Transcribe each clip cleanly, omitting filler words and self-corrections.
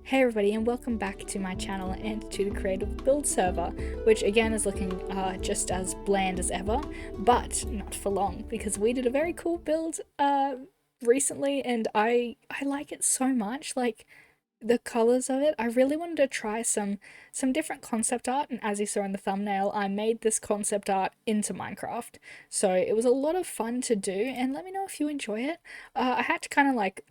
Hey everybody, and welcome back to my channel and to the creative build server, which again is looking just as bland as ever, but not for long, because we did a very cool build recently, and I like it so much. Like, the colors of it, I really wanted to try some different concept art, and as you saw in the thumbnail, I made this concept art into Minecraft, so it was a lot of fun to do. And let me know if you enjoy it. I had to kind of like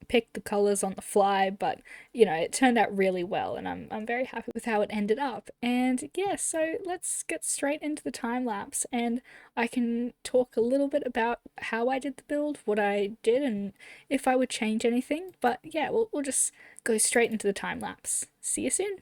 pick the colors on the fly, but it turned out really well, and I'm very happy with how it ended up. And yeah, so let's get straight into the time lapse, and I can talk a little bit about how I did the build, what I did, and if I would change anything. But yeah, we'll just go straight into the time lapse. See you soon.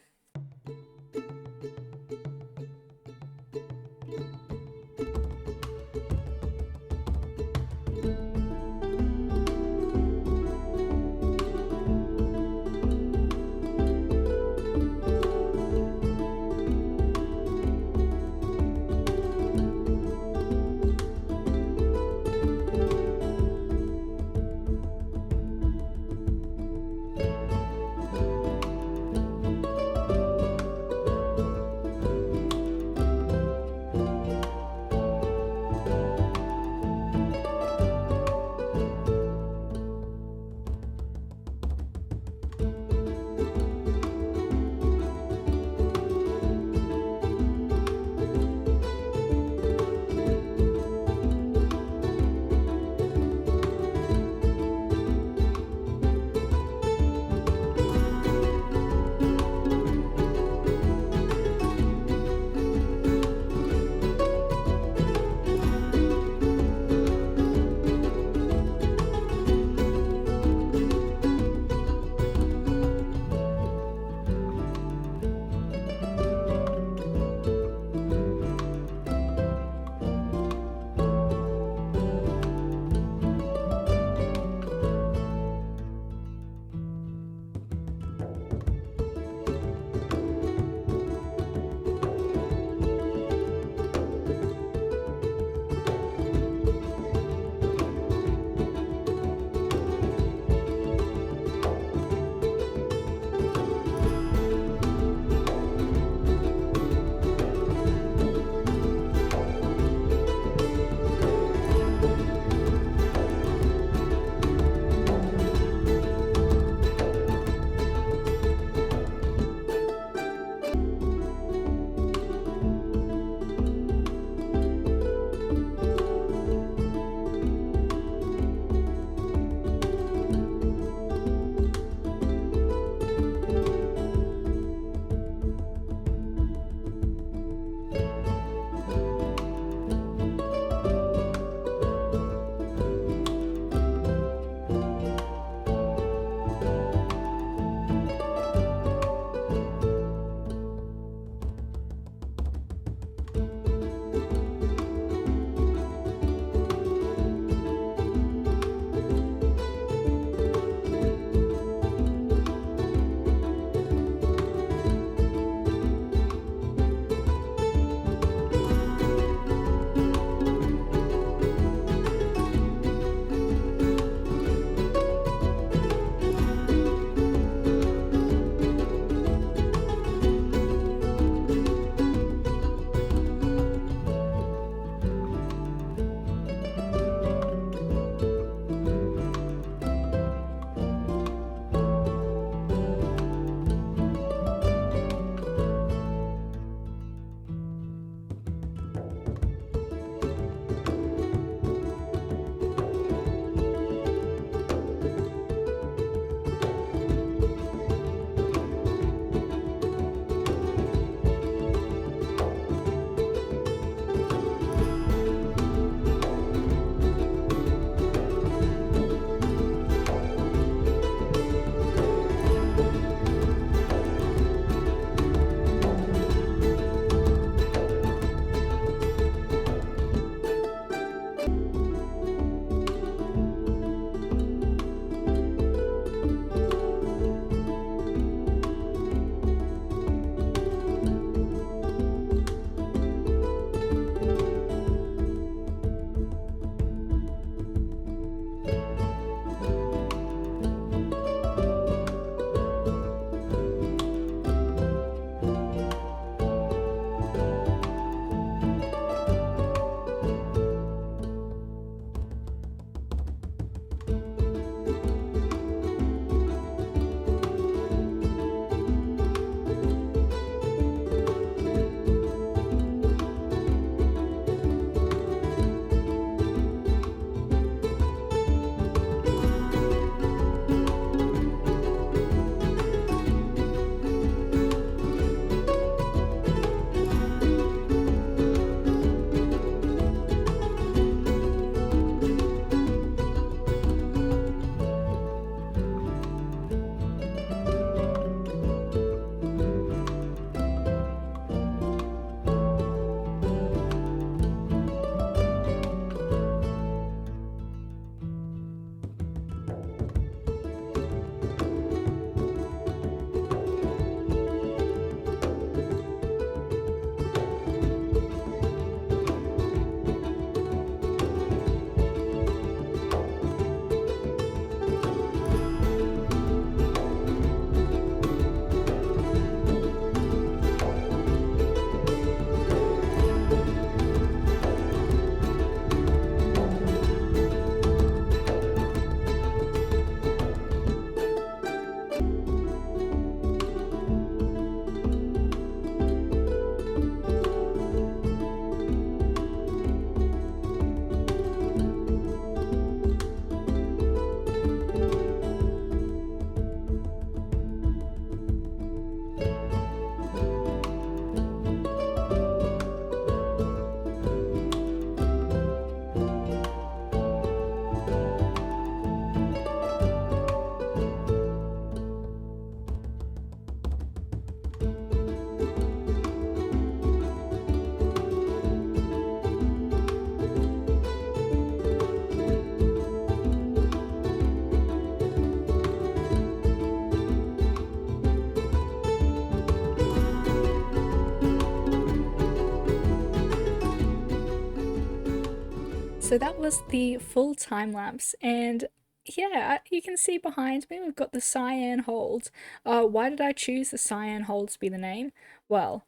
So that was the full time lapse, and yeah, you can see behind me we've got the cyan hold. Why did I choose the cyan hold to be the name? Well,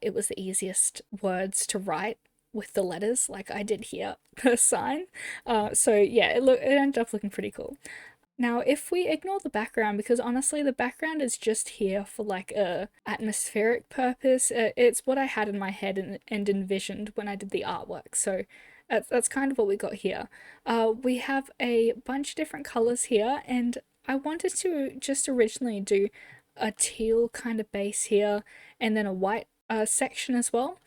it was the easiest words to write with the letters, like I did here per sign. So yeah, it ended up looking pretty cool. Now, if we ignore the background, because honestly, the background is just here for like a atmospheric purpose. It's what I had in my head and envisioned when I did the artwork. So that's kind of what we got here. We have a bunch of different colors here, and I wanted to just originally do a teal kind of base here, and then a white section as well.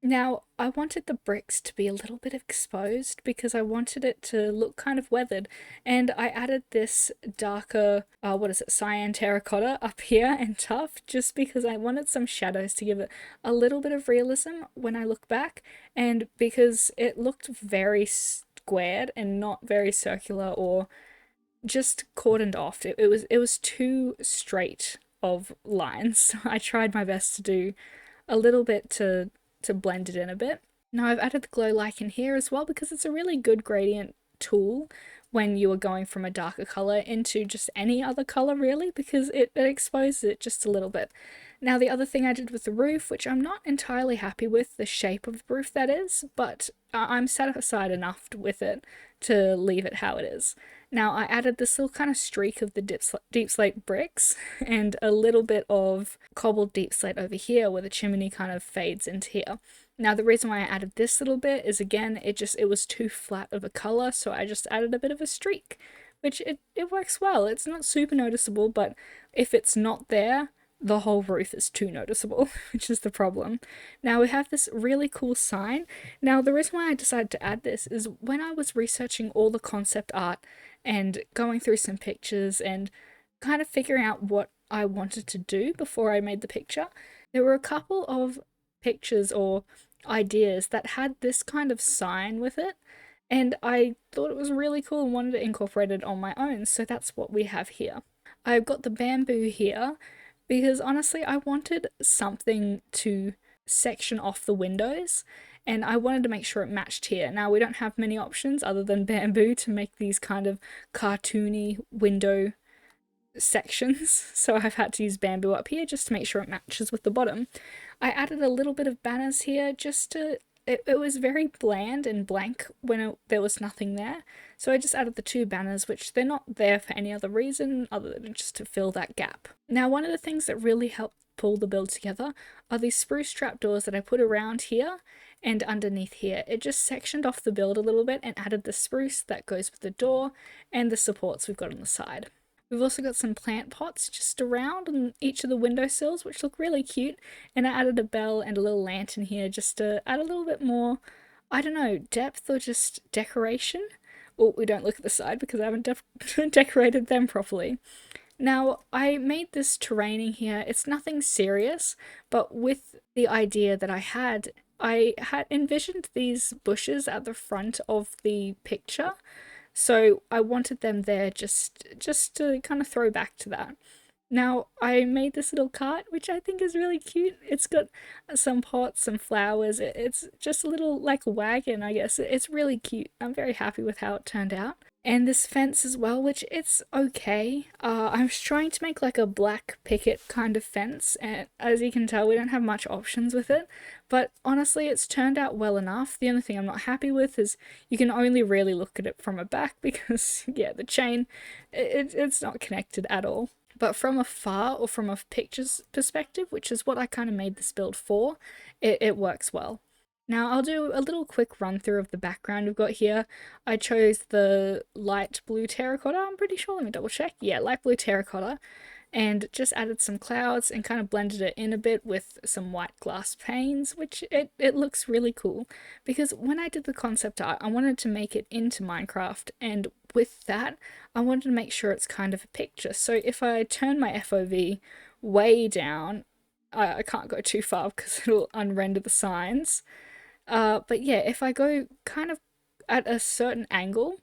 Now, I wanted the bricks to be a little bit exposed because I wanted it to look kind of weathered, and I added this darker, what is it, cyan terracotta up here and tough, just because I wanted some shadows to give it a little bit of realism when I look back, and because it looked very squared and not very circular or just cordoned off. It was too straight of lines. I tried my best to do a little bit to blend it in a bit. Now I've added the glow lichen here as well because it's a really good gradient tool when you are going from a darker color into just any other color really, because it exposes it just a little bit. Now the other thing I did with the roof, which I'm not entirely happy with the shape of the roof that is, but I'm satisfied enough with it to leave it how it is. Now I added this little kind of streak of the deep slate bricks and a little bit of cobbled deep slate over here where the chimney kind of fades into here. Now the reason why I added this little bit is again it was too flat of a color, so I just added a bit of a streak, which it works well. It's not super noticeable, but if it's not there, the whole roof is too noticeable, which is the problem. Now we have this really cool sign. Now the reason why I decided to add this is when I was researching all the concept art and going through some pictures and kind of figuring out what I wanted to do before I made the picture, there were a couple of pictures or ideas that had this kind of sign with it, and I thought it was really cool and wanted to incorporate it on my own, so that's what we have here. I've got the bamboo here because honestly I wanted something to section off the windows and I wanted to make sure it matched here. Now we don't have many options other than bamboo to make these kind of cartoony window sections, so I've had to use bamboo up here just to make sure it matches with the bottom. I added a little bit of banners here just to it was very bland and blank when there was nothing there, so I just added the two banners, which they're not there for any other reason other than just to fill that gap. Now one of the things that really helped pull the build together are these spruce trapdoors that I put around here and underneath here. It just sectioned off the build a little bit and added the spruce that goes with the door and the supports we've got on the side. We've also got some plant pots just around on each of the windowsills, which look really cute, and I added a bell and a little lantern here just to add a little bit more, I don't know, depth or just decoration. Oh, we don't look at the side because I haven't decorated them properly. Now, I made this terraining here. It's nothing serious, but with the idea that I had envisioned these bushes at the front of the picture, so I wanted them there just to kind of throw back to that. Now, I made this little cart, which I think is really cute. It's got some pots, some flowers. It's just a little, like, wagon, I guess. It's really cute. I'm very happy with how it turned out. And this fence as well, which it's okay. I was trying to make like a black picket kind of fence, and as you can tell, we don't have much options with it. But honestly, it's turned out well enough. The only thing I'm not happy with is you can only really look at it from a back because, yeah, the chain, it's not connected at all. But from afar or from a picture's perspective, which is what I kind of made this build for, it works well. Now I'll do a little quick run through of the background we've got here. I chose the light blue terracotta, I'm pretty sure, let me double check. Yeah, light blue terracotta, and just added some clouds and kind of blended it in a bit with some white glass panes, which it looks really cool. Because when I did the concept art, I wanted to make it into Minecraft, and with that, I wanted to make sure it's kind of a picture. So if I turn my FOV way down, I can't go too far because it'll unrender the signs. But yeah, if I go kind of at a certain angle,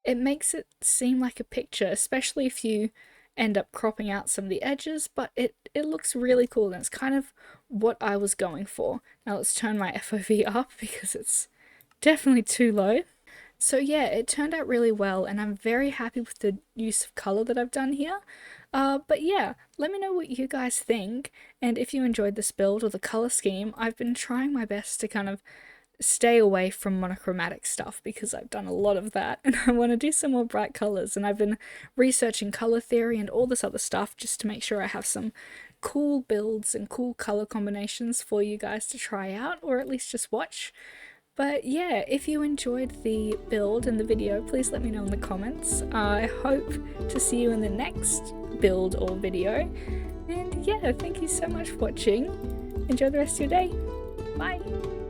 it makes it seem like a picture, especially if you end up cropping out some of the edges, but it looks really cool and it's kind of what I was going for. Now let's turn my FOV up because it's definitely too low. So yeah, it turned out really well, and I'm very happy with the use of color that I've done here. But yeah, let me know what you guys think, and if you enjoyed this build or the color scheme. I've been trying my best to kind of stay away from monochromatic stuff because I've done a lot of that and I want to do some more bright colors, and I've been researching color theory and all this other stuff just to make sure I have some cool builds and cool color combinations for you guys to try out, or at least just watch. But yeah, if you enjoyed the build and the video, please let me know in the comments. I hope to see you in the next build or video. And yeah, thank you so much for watching. Enjoy the rest of your day. Bye!